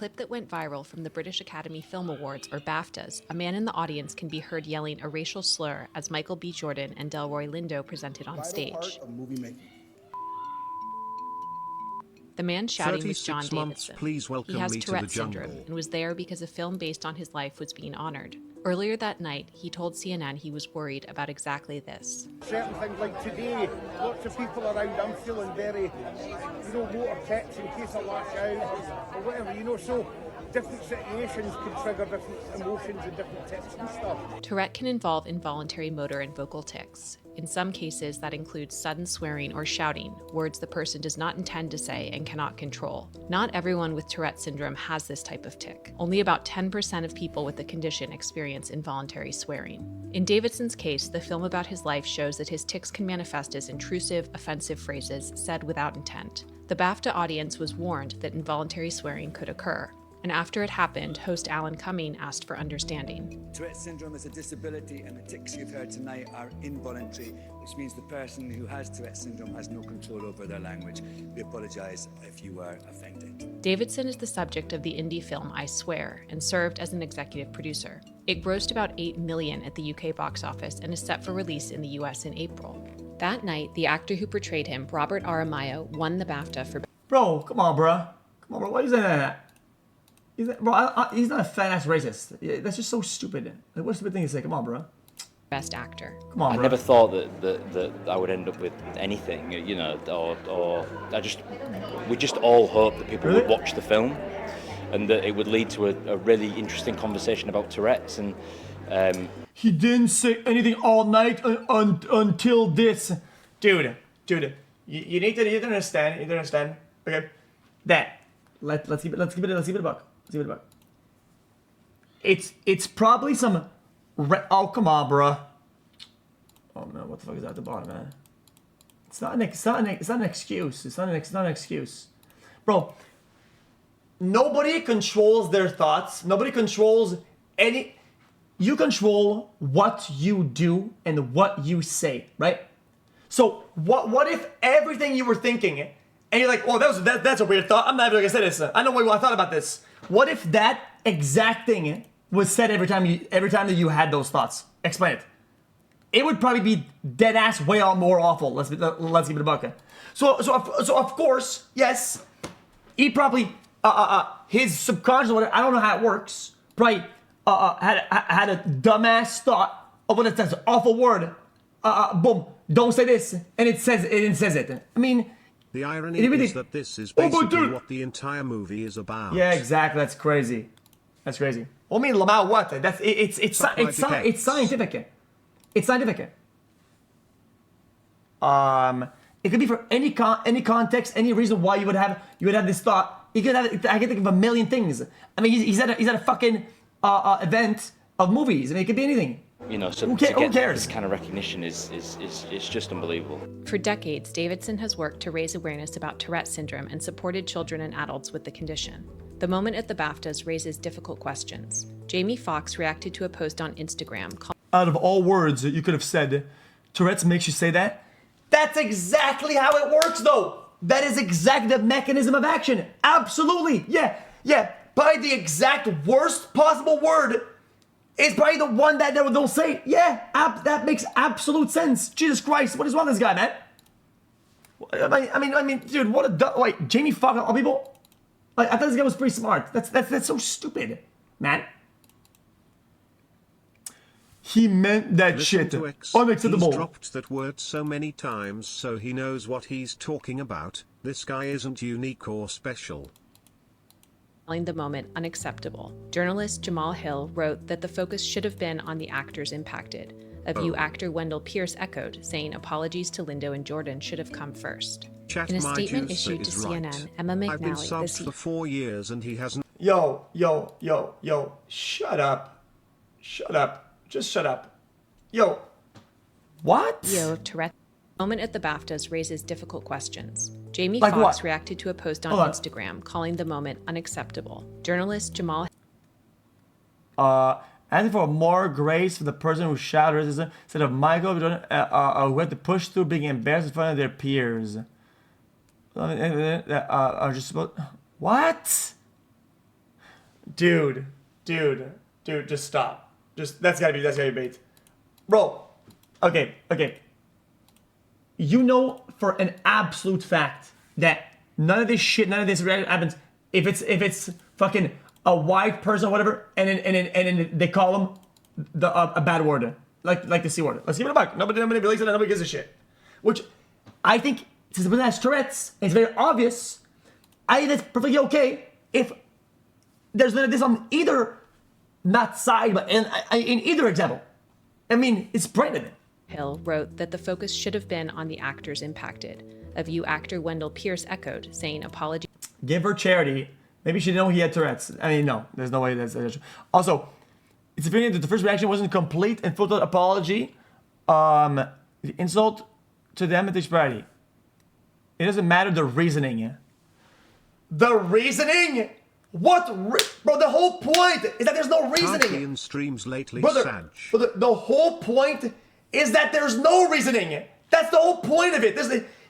clip that went viral from the British Academy Film Awards, or BAFTAs, a man in the audience can be heard yelling a racial slur as Michael B. Jordan and Delroy Lindo presented on stage. The man shouting was John Davidson. He has Tourette's syndrome and was there because a film based on his life was being honored. Earlier that night, he told CNN he was worried about exactly this. Certain things like today, lots of people around, I'm feeling very, motor text in case I lash out or whatever, so different situations can trigger different emotions and different tics and stuff. Tourette can involve involuntary motor and vocal tics. In some cases, that includes sudden swearing or shouting, words the person does not intend to say and cannot control. Not everyone with Tourette syndrome has this type of tic. Only about 10% of people with the condition experience involuntary swearing. In Davidson's case, the film about his life shows that his tics can manifest as intrusive, offensive phrases said without intent. The BAFTA audience was warned that involuntary swearing could occur. And after it happened, host Alan Cumming asked for understanding. Tourette's syndrome is a disability, and the tics you've heard tonight are involuntary, which means the person who has Tourette's syndrome has no control over their language. We apologise if you were offended. Davidson is the subject of the indie film I Swear and served as an executive producer. It grossed about $8 million at the UK box office and is set for release in the US in April. That night, the actor who portrayed him, Robert Aramayo, won the BAFTA for... Bro, come on, bro. Why are you saying that? He's not a fat-ass racist. That's just so stupid. Like, what a stupid thing to say. Come on, bro. Best actor. Come on, bro. I never thought that I would end up with anything, or we just all hope that people would watch the film and that it would lead to a really interesting conversation about Tourette's. And he didn't say anything all night until this. Dude, you need to understand. Okay, that. Let's keep it a buck. It's probably some. Oh, come on, bruh. Oh man, what the fuck is that at the bottom, man? It's not an excuse. It's not an excuse, bro. Nobody controls their thoughts. Nobody controls any. You control what you do and what you say, right? So what if everything you were thinking, and you're like, oh, that's a weird thought. I'm not even gonna say this. I know what I thought about this. What if that exact thing was said every time that you had those thoughts? Explain it. It would probably be dead ass way more awful. Let's give it a bucket. So of course, yes, he probably his subconscious, whatever, I don't know how it works. Probably had a dumbass thought of what it says, awful word. Boom, don't say this, and it says it. I mean. The irony is that this is basically what the entire movie is about. Yeah, exactly. That's crazy. Well, I mean, about what? It's scientific. It's scientific. It could be for any context, any reason why you would have this thought. You could have. I can think of a million things. I mean, he's at a fucking event of movies. I mean, it could be anything. So who to get cares? this kind of recognition is just unbelievable. For decades, Davidson has worked to raise awareness about Tourette syndrome and supported children and adults with the condition. The moment at the BAFTAs raises difficult questions. Jamie Foxx reacted to a post on Instagram. Out of all words that you could have said, Tourette's makes you say that? That's exactly how it works, though. That is exactly the mechanism of action. Absolutely. Yeah. By the exact worst possible word. It's probably the one that they'll say, yeah, that makes absolute sense. Jesus Christ, what is wrong with this guy, man? I mean, dude, what a wait, Jamie Foxx, all people. I thought this guy was pretty smart. That's so stupid, man. He meant that shit. Unacceptable. He's dropped that word so many times, so he knows what he's talking about. This guy isn't unique or special. The moment unacceptable. Journalist Jamal Hill wrote that the focus should have been on the actors impacted, a view actor Wendell Pierce echoed, saying apologies to Lindo and Jordan should have come first. In a statement issued to CNN, Emma McNally, I've been subbed for 4 years and he hasn't. Yo, shut up. Just shut up. Yo, what? CEO of Tourette. Moment at the BAFTAs raises difficult questions. Jamie Foxx reacted to a post on Instagram calling the moment unacceptable. Journalist Jamal. Asking for more grace for the person who shouted racism instead of Michael who had to push through being embarrassed in front of their peers. Are just supposed. What? Dude, just stop. That's gotta be bait. Bro, okay. You know for an absolute fact that none of this happens if it's fucking a white person or whatever, and then they call them a bad word, like the C word. Let's give it a buck. Nobody believes it, and nobody gives a shit. Which I think, since the person has Tourette's, it's very obvious. I think it's perfectly okay if there's none of this on either, not side, but in either example. I mean, it's branded. Hill wrote that the focus should have been on the actors impacted. A View actor Wendell Pierce echoed, saying apology. Give her charity. Maybe she didn't know he had Tourette's. I mean, no, there's no way that's true. Also, it's apparent that the first reaction wasn't complete and full apology. The insult to them at this party. It doesn't matter the reasoning. The reasoning? Bro, the whole point is that there's no reasoning. In streams lately, Brother, the whole point is that there's no reasoning. That's the whole point of it.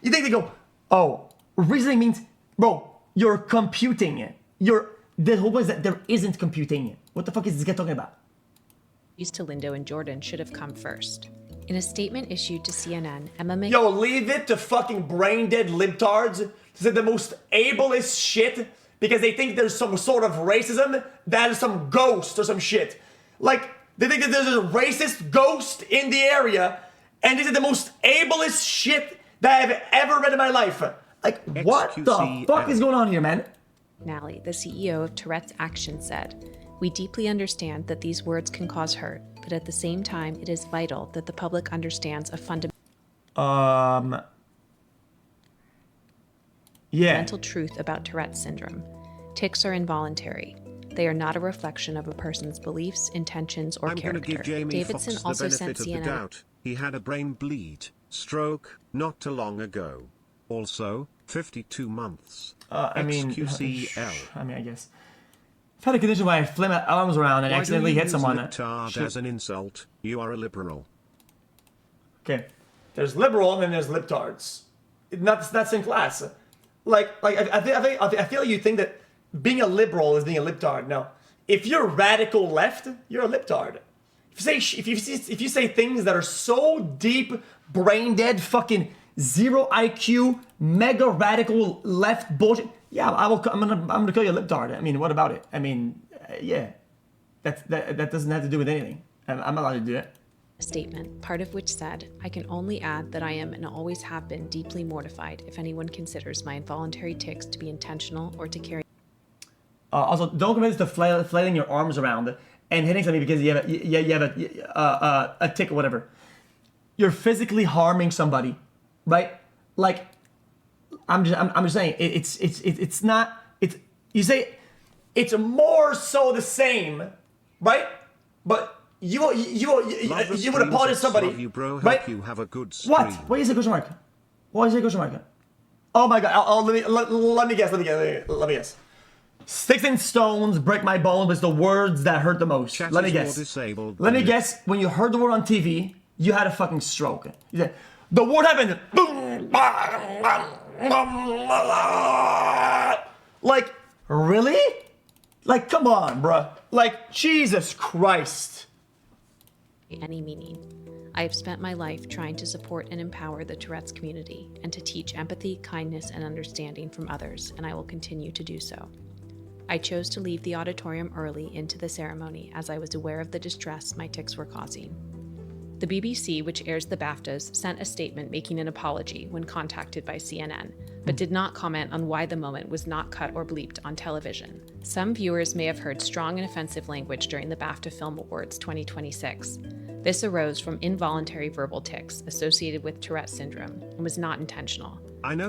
You think they go, oh, reasoning means, bro, you're computing. The whole point is that there isn't computing. What the fuck is this guy talking about? To Lindo and Jordan should have come first. In a statement issued to CNN, Emma May. Yo, leave it to fucking brain dead libtards to say the most ableist shit because they think there's some sort of racism that is some ghost or some shit. Like, they think that there's a racist ghost in the area, and this is the most ableist shit that I've ever read in my life. Like, what the fuck is going on here, man? Nally, the CEO of Tourette's Action, said, "We deeply understand that these words can cause hurt, but at the same time, it is vital that the public understands a fundamental truth about Tourette's syndrome. Tics are involuntary. They are not a reflection of a person's beliefs, intentions, or character." Give Jamie Davidson Foxx also the sent benefit of the doubt. He had a brain bleed, stroke, not too long ago. Also, 52 months. I mean, XqcW. I mean, I guess. I've had a condition where I flip my arms around and accidentally hit someone. Libtard as an insult. You are a liberal. Okay, there's liberal and then there's libtards. That's in class. I feel you think that being a liberal is being a libtard. No, if you're radical left, you're a libtard. If you say things that are so deep, brain dead, fucking zero IQ, mega radical left bullshit, yeah, I'm gonna call you a libtard. I mean, what about it? I mean, yeah, that doesn't have to do with anything. I'm allowed to do it. A statement, part of which said, "I can only add that I am and always have been deeply mortified if anyone considers my involuntary tics to be intentional or to carry." Also, don't commit to flailing your arms around and hitting something because you have a tic or whatever. You're physically harming somebody, right? Like, I'm just saying it's not. You say it's more so the same, right? But you would apologize to somebody, you, bro. right? Hope you have a good stream. What? Why is it question mark? Why is it question mark? Oh my god! Let me guess. Sticks and stones break my bones, but it's the words that hurt the most. Chat Let me guess. Let me guess. When you heard the word on TV, you had a fucking stroke. You said, the word happened. Like, really? Like, come on, bruh. Like, Jesus Christ. Any meaning. I have spent my life trying to support and empower the Tourette's community and to teach empathy, kindness, and understanding from others, and I will continue to do so. I chose to leave the auditorium early into the ceremony as I was aware of the distress my tics were causing. The BBC, which airs the BAFTAs, sent a statement making an apology when contacted by CNN, but did not comment on why the moment was not cut or bleeped on television. Some viewers may have heard strong and offensive language during the BAFTA Film Awards 2026. This arose from involuntary verbal tics associated with Tourette's syndrome and was not intentional.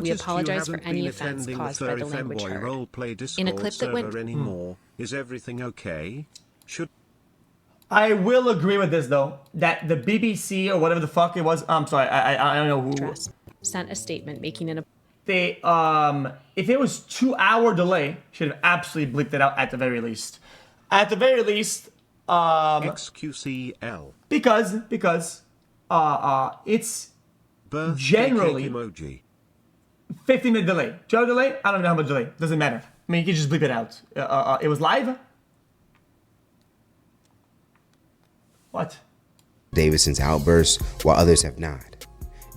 We apologize for any offense caused by the language heard. In a clip that went anymore. Is everything okay? I will agree with this though, that the BBC or whatever the fuck it was, I'm sorry, I don't know who sent a statement making an they if it was 2-hour delay, should have absolutely bleeped it out at the very least. At the very least, XqcW. Because it's generally emoji. 15-minute delay. 2-hour delay? I don't know how much delay. Doesn't matter. I mean, you can just bleep it out. It was live. What? Davidson's outbursts, while others have not.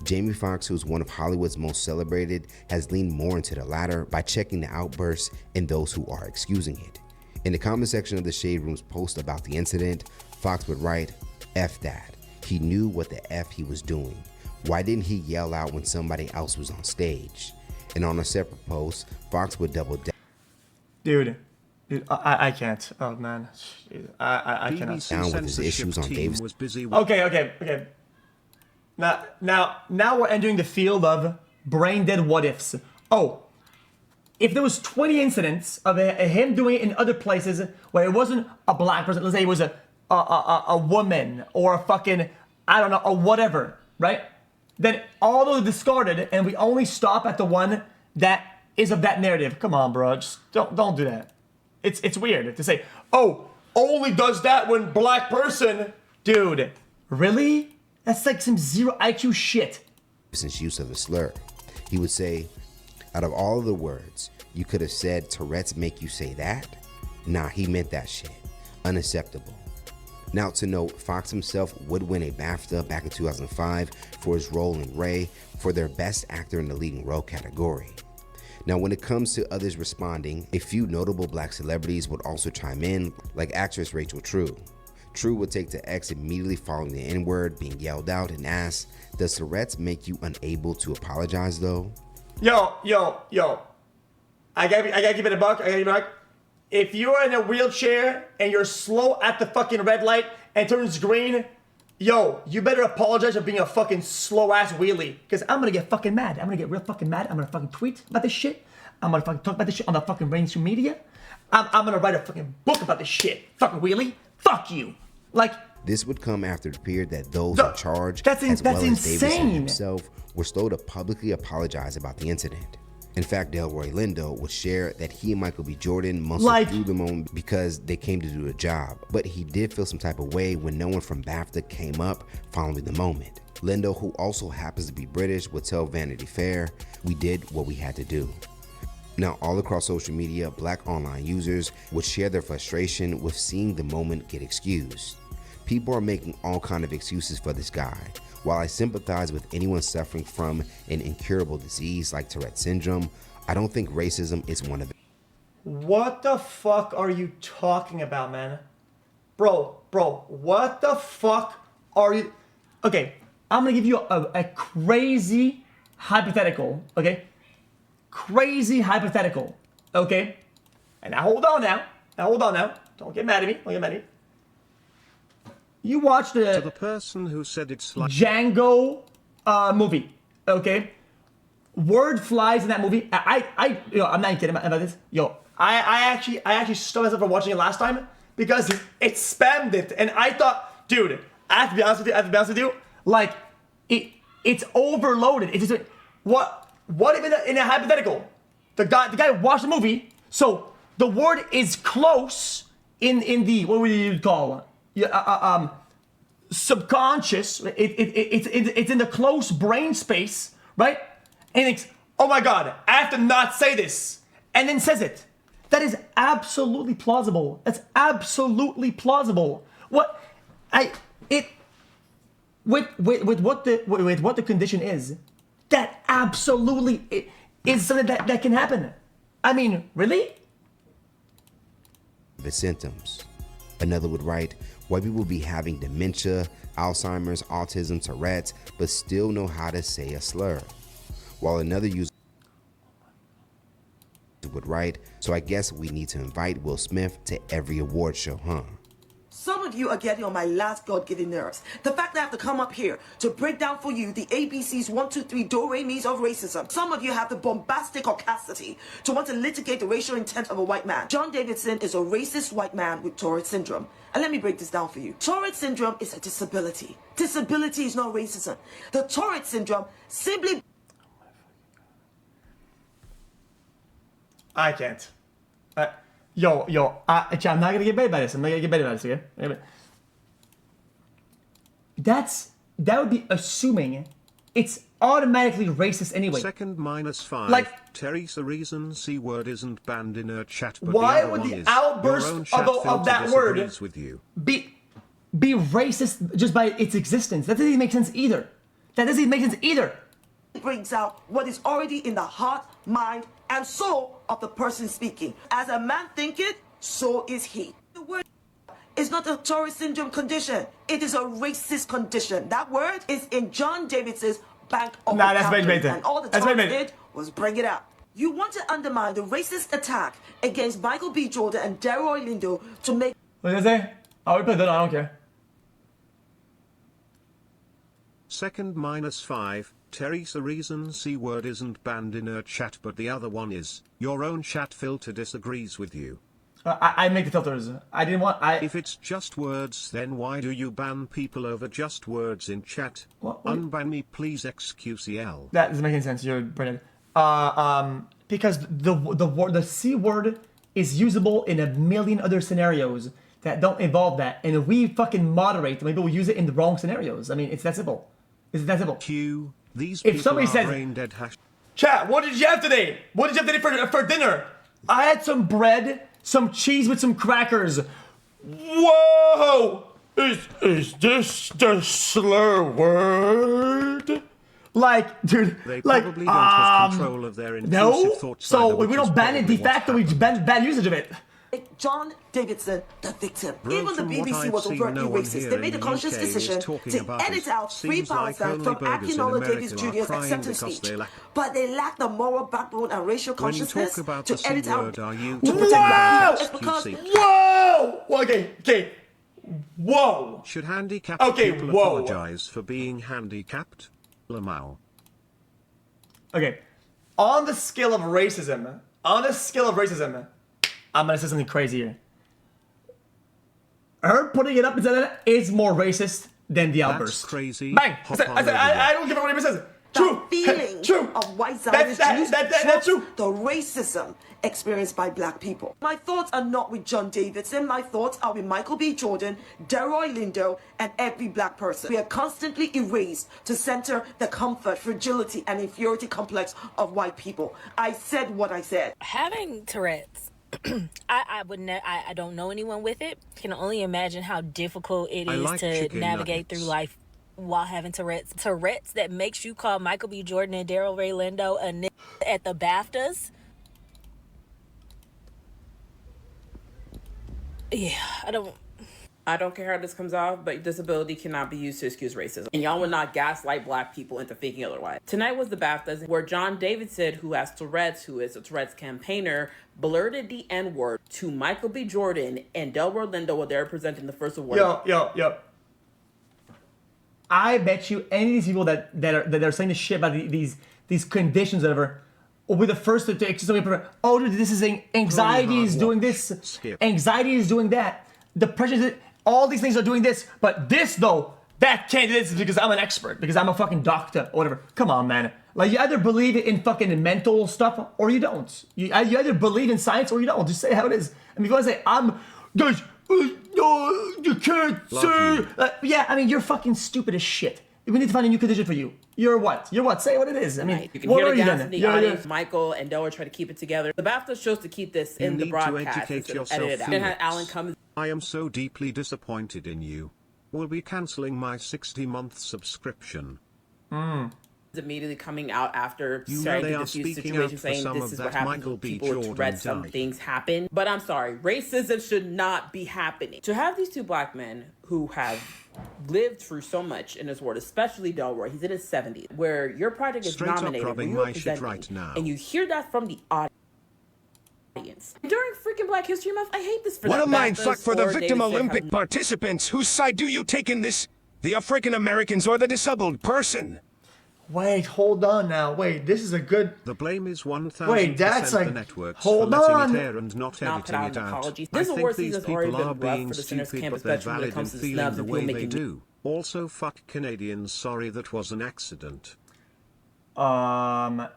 Jamie Foxx, who's one of Hollywood's most celebrated, has leaned more into the latter by checking the outbursts and those who are excusing it. In the comment section of the Shade Room's post about the incident, Foxx would write, "F that. He knew what the F he was doing. Why didn't he yell out when somebody else was on stage?" And on a separate post, Foxx would double down. Dude, I can't. Oh man, I cannot. Down with his issues on Davidson. Okay. Now we're entering the field of brain dead what ifs. Oh, if there was 20 incidents of him doing it in other places where it wasn't a black person, let's say it was a woman or a fucking, I don't know, or whatever, right? Then all those are discarded and we only stop at the one that is of that narrative. Come on, bro, just don't do that. It's weird to say, oh, only does that when black person. Dude, really? That's like some zero IQ shit. Since use of the slur, he would say, out of all of the words, you could have said Tourette's make you say that? Nah, he meant that shit. Unacceptable. Now to note, Foxx himself would win a BAFTA back in 2005 for his role in Ray for their Best Actor in the Leading Role category. Now when it comes to others responding, a few notable black celebrities would also chime in, like actress Rachel True. True would take to X immediately following the N-word being yelled out and asked, "Does Tourette's make you unable to apologize though?" Yo. I gotta give it a buck. If you're in a wheelchair and you're slow at the fucking red light and turns green, yo, you better apologize for being a fucking slow ass wheelie. Because I'm gonna get fucking mad. I'm gonna get real fucking mad. I'm gonna fucking tweet about this shit. I'm gonna fucking talk about this shit on the fucking mainstream media. I'm gonna write a fucking book about this shit. Fucking wheelie. Fuck you. Like, this would come after it appeared that those in charge, that's as well as Davidson insane. himself, were slow to publicly apologize about the incident. In fact, Delroy Lindo would share that he and Michael B. Jordan mostly threw the moment because they came to do a job, but he did feel some type of way when no one from BAFTA came up following the moment. Lindo, who also happens to be British, would tell Vanity Fair, "We did what we had to do." Now, all across social media, black online users would share their frustration with seeing the moment get excused. People are making all kinds of excuses for this guy. While I sympathize with anyone suffering from an incurable disease like Tourette syndrome, I don't think racism is one of them. What the fuck are you talking about, man? Bro, what the fuck are you... Okay, I'm gonna give you a crazy hypothetical, okay? Crazy hypothetical, okay? And now hold on now. Don't get mad at me. You watched To the person who said it's like Django movie, okay? Word flies in that movie. I'm not kidding about this. I actually stopped myself from watching it last time because it spammed it, and I thought, dude, I have to be honest with you, like it's overloaded. It's just what if in a hypothetical, the guy watched the movie, so the word is close in the, what would you call it? Subconscious, it's in the close brain space, right? And it's, oh my god, I have to not say this, and then says it. That is absolutely plausible. That's absolutely plausible. With what the condition is, that absolutely is something that can happen. I mean, really? The symptoms. Another would write, "White people be having dementia, Alzheimer's, autism, Tourette's, but still know how to say a slur." While another user would write, "So I guess we need to invite Will Smith to every award show, huh?" Some of you are getting on my last God-given nerves. The fact that I have to come up here to break down for you the ABCs 1, 2, 3 do-re-mis of racism. Some of you have the bombastic audacity to want to litigate the racial intent of a white man. John Davidson is a racist white man with Tourette syndrome. And let me break this down for you. Tourette syndrome is a disability. Disability is not racism. The Tourette syndrome simply... I can't. I'm not gonna get baited by this. Okay? That would be assuming it's automatically racist anyway. Second -5. Like, Teresa reason C word isn't banned in her chat, but why the would other the one is. outburst Your own chat of that filter word disagrees with you. be be racist just by its existence. That doesn't even make sense either. That doesn't even make sense either. It brings out what is already in the heart, mind, and soul of the person speaking. As a man thinketh, so is he. The word is not a Tourette syndrome condition. It is a racist condition. That word is in John Davidson's Bank of Accountants, and all the Tourette did was bring it out. You want to undermine the racist attack against Michael B. Jordan and Delroy Lindo to make... What did I say? Oh, we put that on, I don't care. Second -5, Terry's the reason C-word isn't banned in her chat but the other one is. Your own chat filter disagrees with you. I make the filters. I didn't want... If it's just words, then why do you ban people over just words in chat? What? Unban me please, XqcL. That doesn't make any sense, you're brilliant. Because the C word is usable in a million other scenarios that don't involve that. And if we fucking moderate, maybe we'll use it in the wrong scenarios. I mean, it's that simple. It's that simple. Q, these if people somebody are says, brain dead chat, what did you have today? What did you have today for dinner? I had some bread, some cheese with some crackers. Whoa! Is this the slur word? Like, dude, they like, probably don't have control of their intrusive thoughts. So either, we don't ban it de facto, we ban bad usage of it. John Davidson, the victim. Bro, even the BBC was overtly racist. They made a conscious decision to edit out Free Palestine from Akinola Davis Jr.'s acceptance speech. But they lack the moral backbone and racial consciousness to edit out to protect black people. Because whoa! Okay. Whoa! Should handicapped people apologize for being handicapped? Lamau. Okay. On the scale of racism, I'm gonna say something crazy here. Her putting it up instead of that is more racist than the outburst. That's crazy. Bang! I don't give a what anybody says. True. The feeling True. of white Zionist Jews that's true. The racism experienced by black people. My thoughts are not with John Davidson. My thoughts are with Michael B. Jordan, Delroy Lindo, and every black person. We are constantly erased to center the comfort, fragility, and inferiority complex of white people. I said what I said. Having Tourette's, I don't know anyone with it. Can only imagine how difficult it is to navigate through life while having Tourette's. Tourette's that makes you call Michael B. Jordan and Delroy Lindo a nigga at the BAFTAs. Yeah, I don't care how this comes off, but disability cannot be used to excuse racism. And y'all will not gaslight black people into thinking otherwise. Tonight was the BAFTAs, where John Davidson, who has Tourette's, who is a Tourette's campaigner, blurted the N-word to Michael B. Jordan and Delroy Lindo while they're presenting the first award. Yo. I bet you any of these people that are saying this shit about these conditions, whatever, will be the first to explain. Oh, dude, this is anxiety is doing this. Anxiety is doing that. Depression is all these things are doing this, but this though, that can't do this because I'm an expert, because I'm a fucking doctor or whatever. Come on, man. Like, you either believe in fucking mental stuff or you don't. You either believe in science or you don't. Just say how it is. I mean, if you want to say, guys, no, you can't say. Yeah, I mean, you're fucking stupid as shit. We need to find a new condition for you. You're what? Say what it is. I mean, you can hear the gas in the audience. Michael and Delroy try to keep it together. The BAFTA chose to keep this in the broadcast instead of edit it out. Then had Alan come. I am so deeply disappointed in you. We'll be cancelling my 60-month subscription. Immediately coming out after starting to diffuse situation, saying this is what happens when people with Tourette's, some things happen. But I'm sorry, racism should not be happening. To have these two black men who have lived through so much in this world, especially Delroy, he's in his 70s, where your project is nominated, where you're presenting, right now, and you hear that from the audience. During freaking Black History Month, I hate this for what a mindfuck for the victim Olympic participants. Whose side do you take in this? The African Americans or the disabled person? Wait, hold on now. Wait, this is a good... The blame is 1,000% Wait, that's like... the networks hold for on. letting it air and not editing it out. This I think these people are being being stupid, but they're valid in feeling the way they do. Also, fuck Canadians. Sorry, that was an accident. The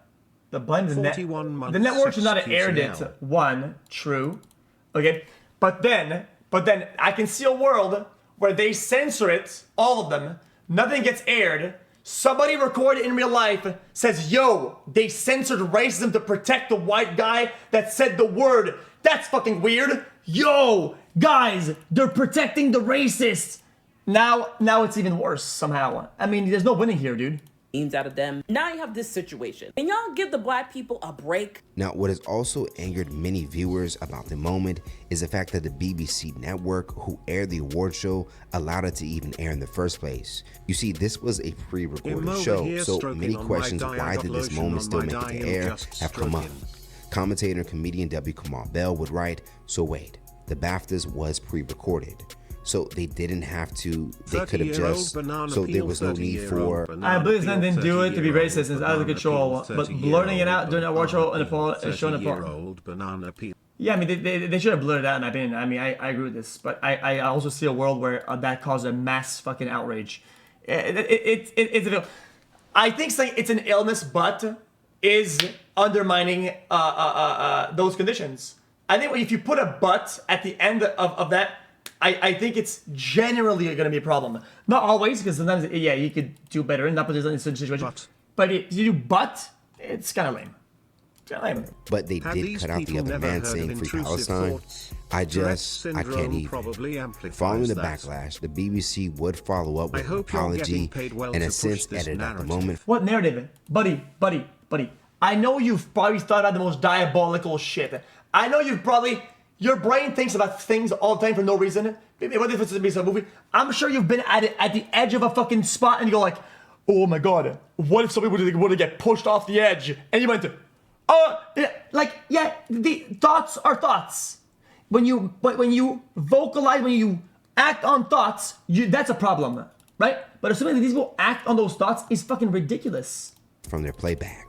blame the network should not have aired it. One, true. Okay, but then I can see a world where they censor it, all of them. Nothing gets aired. Somebody recorded in real life says, yo, they censored racism to protect the white guy that said the word. That's fucking weird. Yo, guys, they're protecting the racists. Now it's even worse somehow. I mean, there's no winning here, dude. Out of them. Now you have this situation. And y'all give the black people a break. Now, what has also angered many viewers about the moment is the fact that the BBC network, who aired the award show, allowed it to even air in the first place. You see, this was a pre-recorded show, so many questions of why did this moment still make it to air have come up. Commentator and comedian W. Kamau Bell would write, "So wait, the BAFTAs was pre-recorded. So they didn't have to, they could have just, so there was no need for..." I believe Stan didn't do it to be racist, it's out of control, but blurting it out during a award show and showing a yeah, I mean, they should have blurred it out in my opinion. I mean, I agree with this, but I also see a world where that caused a mass fucking outrage. I think saying it's an illness, but is undermining those conditions. I think if you put a but at the end of that, I think it's generally going to be a problem. Not always, because sometimes, yeah, you could do better in that situation. But if you do it's kind of lame. But they did cut out the other man saying Free Palestine. I can't even. Following the backlash, the BBC would follow up with an apology and a sense edited at the moment. What narrative? Buddy. I know you've probably thought about the most diabolical shit. I know you've probably... Your brain thinks about things all the time for no reason. What if it's based on a movie? I'm sure you've been at the edge of a fucking spot and you go like, oh my god, what if somebody were to get pushed off the edge? And you went to, yeah, the thoughts are thoughts. When you vocalize, when you act on thoughts, that's a problem, right? But assuming that these people act on those thoughts is fucking ridiculous. From their playback.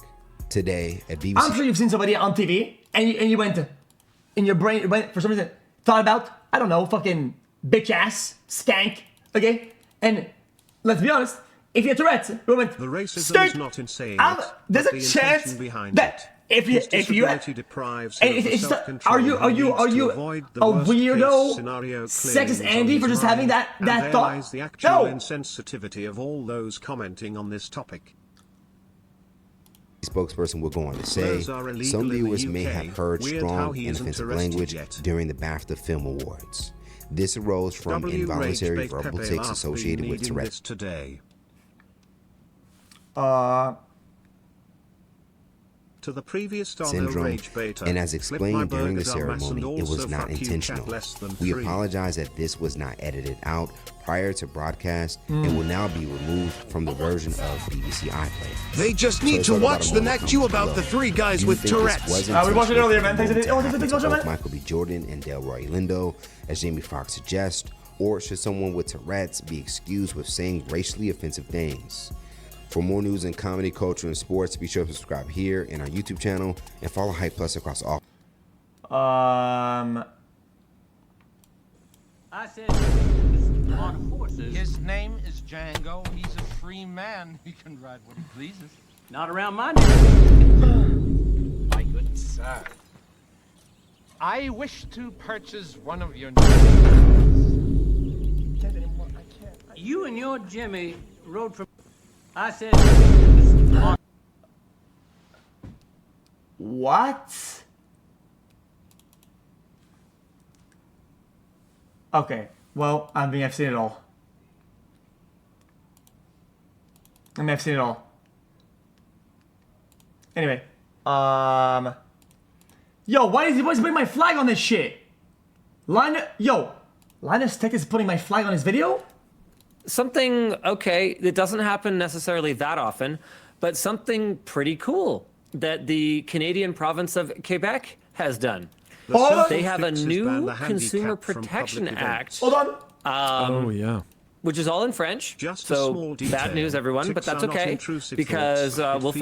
Today at BBC. I'm sure you've seen somebody on TV and you went to, in your brain, for some reason, thought about, I don't know, fucking bitch ass, skank, okay? And let's be honest, if you had Tourette's, the racism is not insane. There's a chance that if you are you a weirdo, sexist Andy for just having that thought? The actual insensitivity of all those commenting on this topic. Spokesperson will go on to say, some viewers may have heard strong and offensive language during the BAFTA Film Awards. This arose from involuntary verbal tics associated with Tourette's. To the previous syndrome, and as explained during the ceremony, it was not intentional. We apologize that this was not edited out prior to broadcast and will now be removed from the version of BBC iPlayer. They just need to watch the next you about the three guys with Tourette's. We watched it earlier, man. Both Michael B. Jordan and Delroy Lindo, as Jamie Foxx suggests, or should someone with Tourette's be excused with saying racially offensive things? For more news in comedy, culture, and sports, be sure to subscribe here in our YouTube channel and follow Hype Plus across all. I said on horses. His name is Django. He's a free man. He can ride what he pleases. Not around my neighborhood. My good sir. I wish to purchase one of your. You and your Jimmy rode from. I said. What? Okay. Well, I mean, I've seen it all. I've seen it all. Anyway, yo, why is he putting my flag on this shit? Linus Tech is putting my flag on his video? Something, okay, it doesn't happen necessarily that often, but something pretty cool that the Canadian province of Quebec has done. They have a new Consumer Protection Act. Hold on. Oh, yeah. Which is all in French. So bad news, everyone, but that's okay because we'll